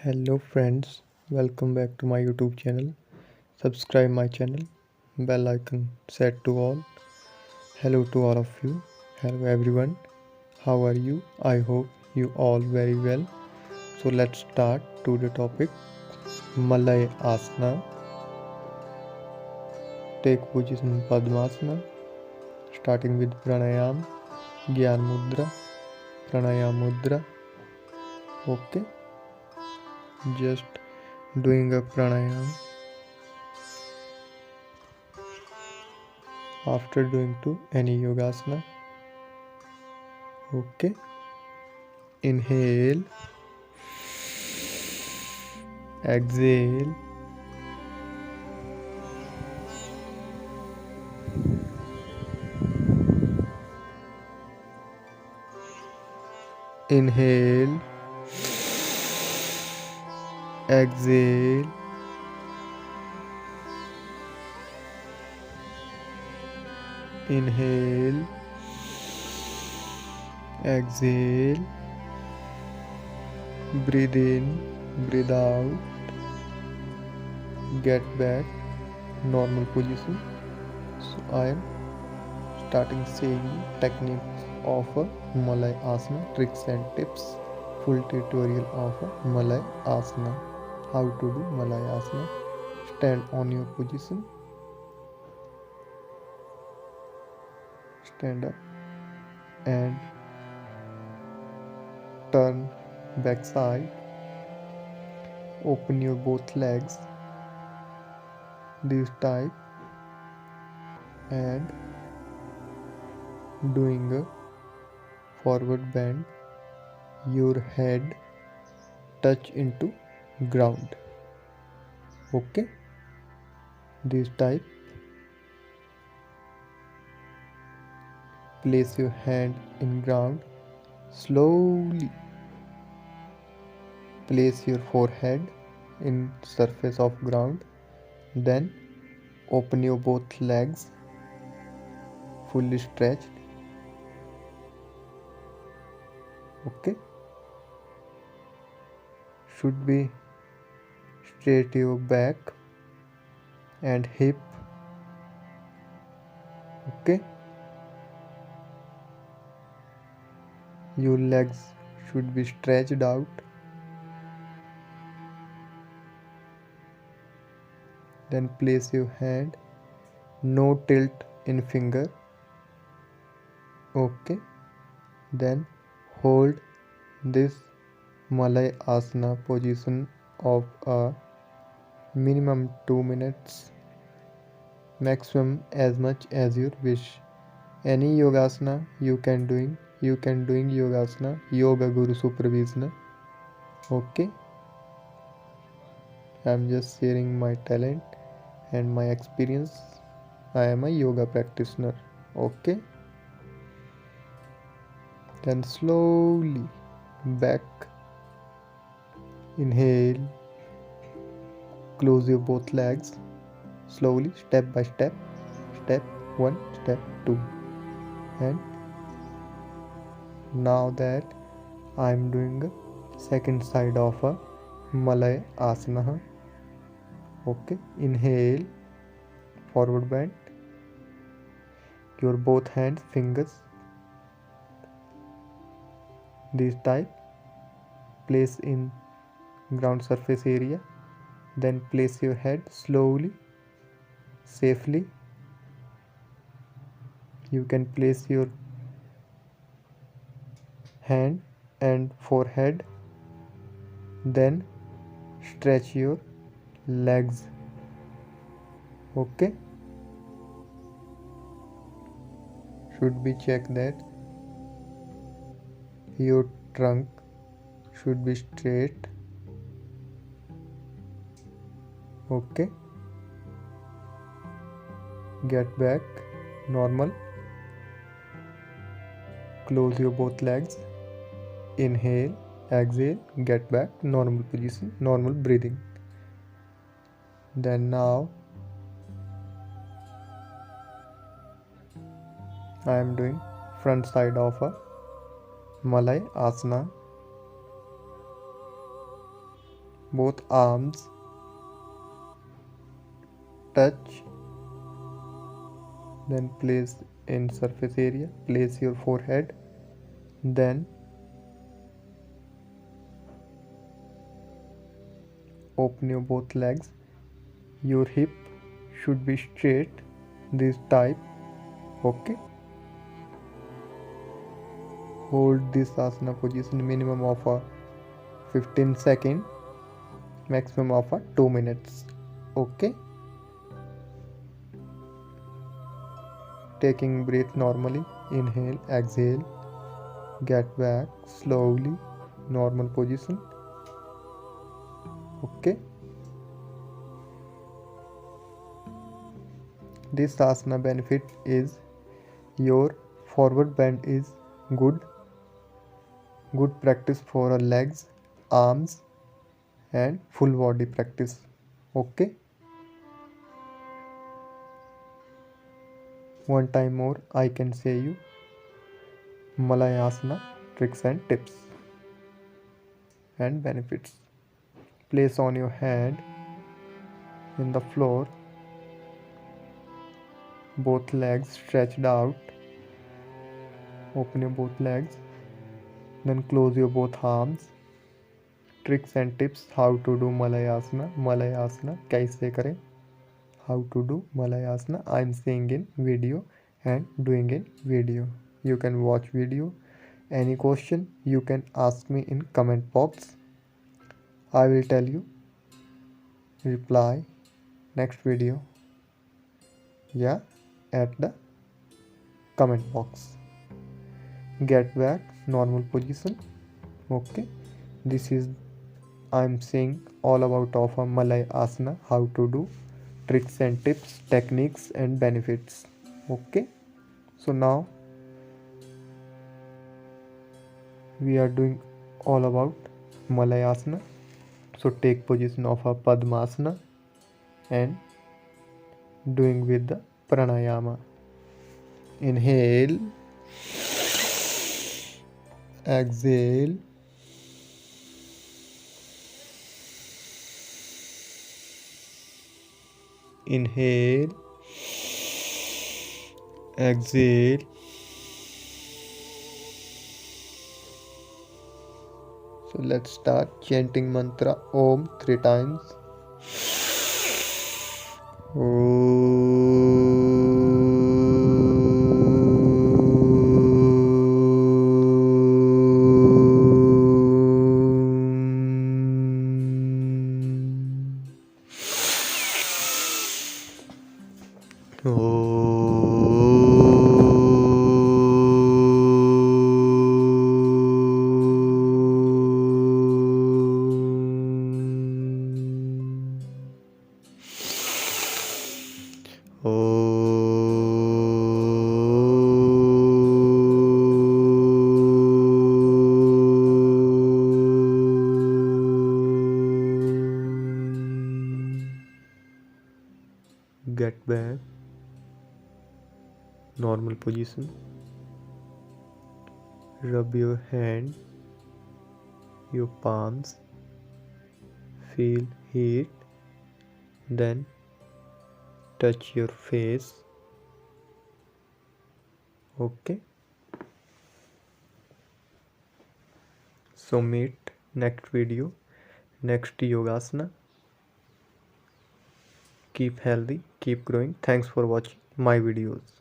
Hello friends, welcome back to my YouTube channel. Subscribe my channel, bell icon set to all. Hello to all of you. Hello everyone. How are you? I hope you all very well. So let's start to the topic Malay Asana. Take position Padmasana, starting with Pranayam, Gyan Mudra, Pranayam Mudra. Okay, just doing a pranayam. After doing to any yogasana. Okay, inhale, exhale, inhale, exhale, inhale, exhale, breathe in, breathe out, get back normal position. So I am starting saying techniques of a Malay Asana, tricks and tips, full tutorial of a Malay Asana. How to do Malay Asana? Stand on your position, stand up and turn back side, open your both legs this type and doing a forward bend, your head touch into ground. Okay, this type. Place your hand in ground, slowly place your forehead in surface of ground, then open your both legs, fully stretched. Okay, should be straight your back and hip. Okay, your legs should be stretched out. Then place your hand, no tilt in finger. Okay, then hold this Malay Asana position of a minimum 2 minutes, maximum as much as you wish. Any yogasana you can doing yogasana, yoga guru supervision. Okay, I'm just sharing my talent and my experience. I am a yoga practitioner. Okay, then slowly back, inhale, close your both legs, slowly, step by step, step 1, step 2. And now that I'm doing a second side of a Malay Asana. Okay, inhale, forward bend, your both hands, fingers, this type, place in ground surface area, then place your head slowly, safely. You can place your hand and forehead, then stretch your legs. Okay, should be check that your trunk should be straight. Okay, get back normal, close your both legs, inhale, exhale, get back normal position, normal breathing. Then now I am doing front side of a Malay Asana. both arms touch, then place in surface area, place your forehead, then open your both legs. Your hip should be straight, this type. Okay, hold this asana position minimum of a 15 second, maximum of a 2 minutes. Okay, taking breath normally, inhale, exhale, get back slowly, normal position. Okay, this asana benefit is your forward bend is good practice for our legs, arms and full body practice. Okay, one time more I can say you Malayasana tricks and tips and benefits. Place on your hand in the floor, both legs stretched out, open your both legs, then close your both arms. Tricks and tips how to do Malayasana कैसे करें, how to do Malayasana I am saying in video and doing in video. You can watch video. Any question you can ask me in comment box. I will tell you reply next video, yeah, at the comment box. Get back normal position. Okay, this is I'm saying all about of a Malay asana, how to do, tricks and tips, techniques and benefits. Okay, so now we are doing all about Malay asana. So take position of a Padmasana and doing with the pranayama. Inhale, exhale, inhale, exhale, so let's start chanting mantra Om 3 times. Get back normal position. Rub your hand, your palms, feel heat, then touch your face. Okay, so meet next video, next yogasana. Keep healthy, keep growing. Thanks for watching my videos.